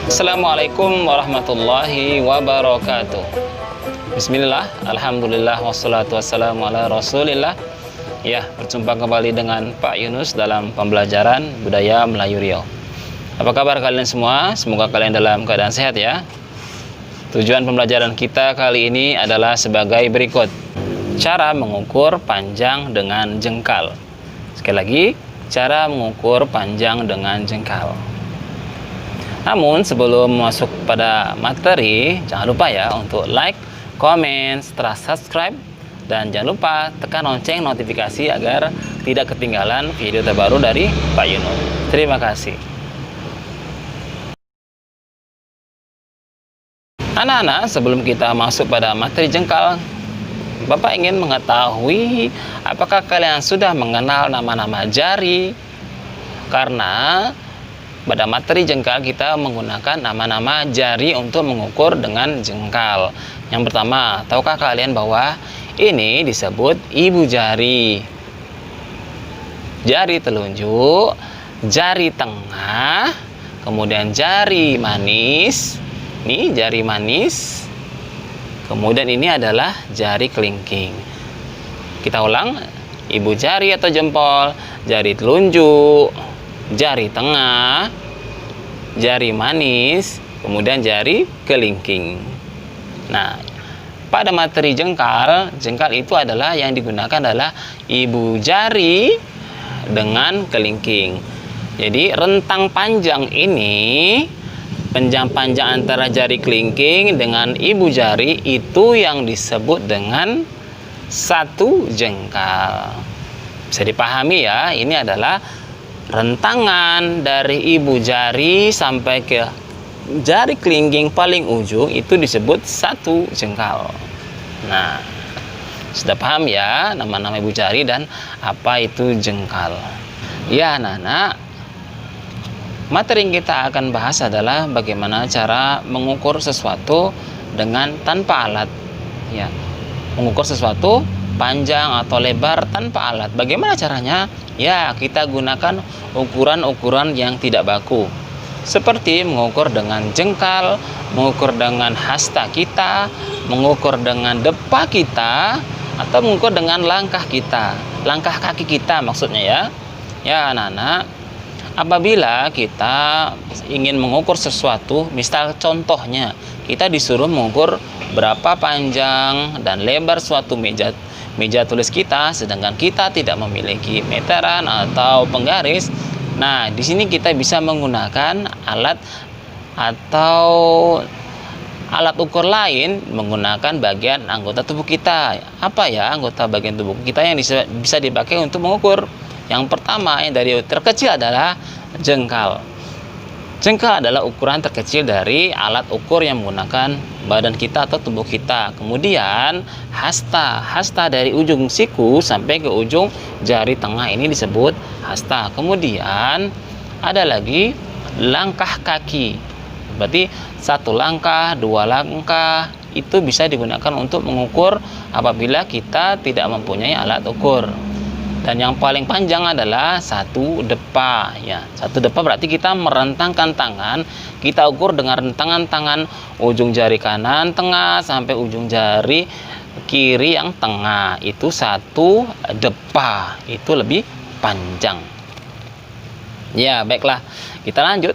Assalamualaikum warahmatullahi wabarakatuh. Bismillah, alhamdulillah, wassalatu wassalamu ala rasulillah. Ya, berjumpa kembali dengan Pak Yunus dalam pembelajaran budaya Melayu Riau. Apa kabar kalian semua? Semoga kalian dalam keadaan sehat ya. Tujuan pembelajaran kita kali ini adalah sebagai berikut. Cara mengukur panjang dengan jengkal. Sekali lagi, cara mengukur panjang dengan jengkal. Namun sebelum masuk pada materi, jangan lupa ya untuk like, comment, setelah subscribe, dan jangan lupa tekan lonceng notifikasi agar tidak ketinggalan video terbaru dari Pak Yunus. Terima kasih. Anak-anak, sebelum kita masuk pada materi jengkal, Bapak ingin mengetahui apakah kalian sudah mengenal nama-nama jari? Karena pada materi jengkal kita menggunakan nama-nama jari untuk mengukur dengan jengkal. Yang pertama, tahukah kalian bahwa ini disebut ibu jari? Jari telunjuk, jari tengah, kemudian jari manis. Ini jari manis. Kemudian ini adalah jari kelingking. Kita ulang, ibu jari atau jempol, jari telunjuk, jari tengah, jari manis, kemudian jari kelingking. Nah, pada materi jengkal itu adalah yang digunakan adalah ibu jari dengan kelingking. Jadi rentang panjang ini, panjang antara jari kelingking dengan ibu jari itu yang disebut dengan satu jengkal. Bisa dipahami ya, ini adalah rentangan dari ibu jari sampai ke jari kelingking paling ujung itu disebut satu jengkal. Nah, sudah paham ya nama-nama ibu jari dan apa itu jengkal. Ya anak-anak, materi yang kita akan bahas adalah bagaimana cara mengukur sesuatu dengan tanpa alat. Ya, mengukur sesuatu panjang atau lebar tanpa alat. Bagaimana caranya? Ya, kita gunakan ukuran-ukuran yang tidak baku. Seperti mengukur dengan jengkal, mengukur dengan hasta kita, mengukur dengan depa kita, atau mengukur dengan langkah kita. Langkah kaki kita maksudnya ya. Ya anak-anak, apabila kita ingin mengukur sesuatu, misal contohnya, kita disuruh mengukur berapa panjang dan lebar suatu meja tulis kita, sedangkan kita tidak memiliki meteran atau penggaris. Nah, di sini kita bisa menggunakan alat atau alat ukur lain menggunakan bagian anggota tubuh kita. Apa ya anggota bagian tubuh kita yang bisa dipakai untuk mengukur? Yang pertama, yang dari terkecil adalah jengkal. Jengkal adalah ukuran terkecil dari alat ukur yang menggunakan badan kita atau tubuh kita. Kemudian hasta. Hasta dari ujung siku sampai ke ujung jari tengah ini disebut hasta. Kemudian ada lagi langkah kaki. Berarti satu langkah, dua langkah itu bisa digunakan untuk mengukur apabila kita tidak mempunyai alat ukur. Dan yang paling panjang adalah satu depa ya. Satu depa berarti kita merentangkan tangan, kita ukur dengan rentangan tangan ujung jari kanan tengah sampai ujung jari kiri yang tengah. Itu satu depa, itu lebih panjang. Ya, baiklah. Kita lanjut.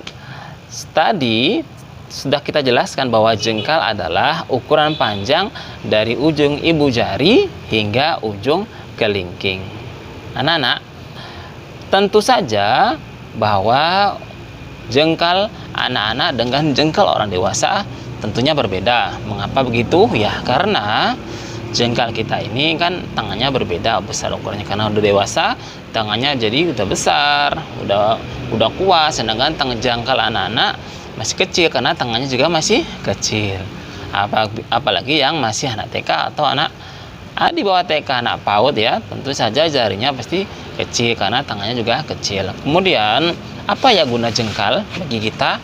Tadi sudah kita jelaskan bahwa jengkal adalah ukuran panjang dari ujung ibu jari hingga ujung kelingking. Anak-anak, tentu saja bahwa jengkal anak-anak dengan jengkal orang dewasa tentunya berbeda. Mengapa begitu? Ya karena jengkal kita ini kan tangannya berbeda besar ukurannya. Karena udah dewasa, tangannya jadi udah besar, udah kuat. Sedangkan tangan jengkal anak-anak masih kecil karena tangannya juga masih kecil. Apalagi yang masih anak TK atau anak di bawah TK, anak PAUD ya, tentu saja jarinya pasti kecil karena tangannya juga kecil. Kemudian apa ya guna jengkal bagi kita?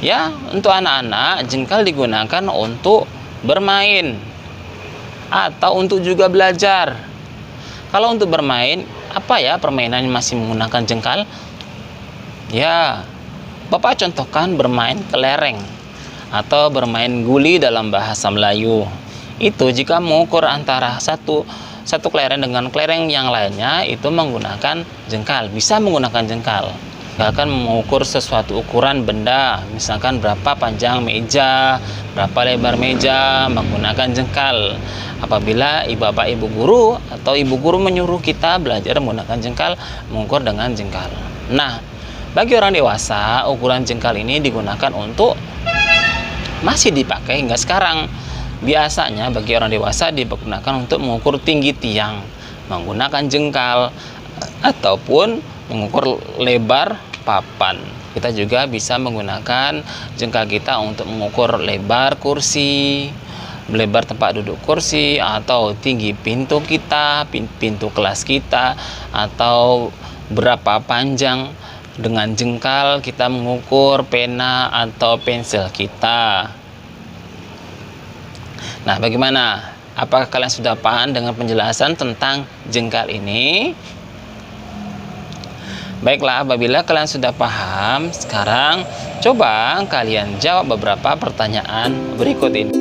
Ya, untuk anak-anak jengkal digunakan untuk bermain atau untuk juga belajar. Kalau untuk bermain, apa ya permainan yang masih menggunakan jengkal? Ya, Bapak contohkan bermain kelereng atau bermain guli dalam bahasa Melayu. Itu jika mengukur antara satu kelereng dengan kelereng yang lainnya itu menggunakan jengkal, bisa menggunakan jengkal. Misalkan mengukur sesuatu ukuran benda, misalkan berapa panjang meja, berapa lebar meja, menggunakan jengkal. Apabila bapak ibu guru atau ibu guru menyuruh kita belajar menggunakan jengkal, mengukur dengan jengkal. Nah, bagi orang dewasa, ukuran jengkal ini digunakan untuk masih dipakai hingga sekarang. Biasanya bagi orang dewasa digunakan untuk mengukur tinggi tiang menggunakan jengkal ataupun mengukur lebar papan. Kita juga bisa menggunakan jengkal kita untuk mengukur lebar kursi, lebar tempat duduk kursi, atau tinggi pintu kita, pintu kelas kita, atau berapa panjang. Dengan jengkal kita mengukur pena atau pensil kita. Nah, bagaimana? Apakah kalian sudah paham dengan penjelasan tentang jengkal ini? Baiklah, apabila kalian sudah paham, sekarang coba kalian jawab beberapa pertanyaan berikut ini.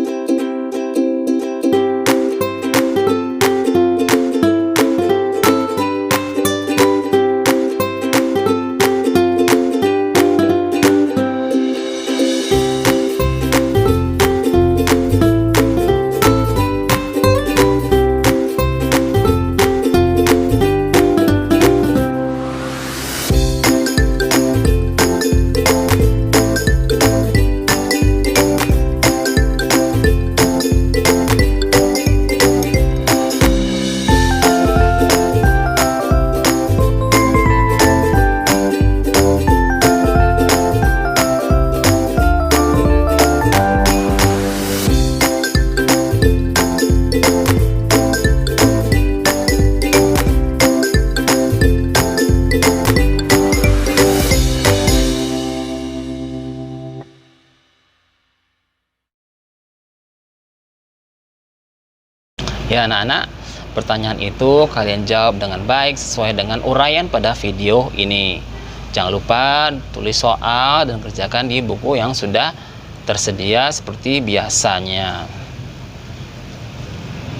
Ya anak-anak, pertanyaan itu kalian jawab dengan baik sesuai dengan uraian pada video ini. Jangan lupa tulis soal dan kerjakan di buku yang sudah tersedia seperti biasanya.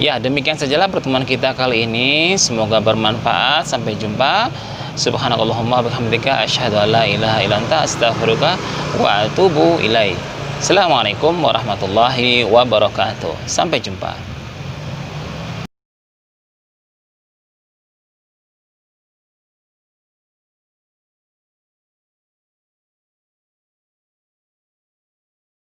Ya, demikian sajalah pertemuan kita kali ini. Semoga bermanfaat. Sampai jumpa. Subhanallahumma bihamdika asyhadu an la ilaha illa anta astaghfiruka wa atubu ilaik. Assalamualaikum warahmatullahi wabarakatuh. Sampai jumpa.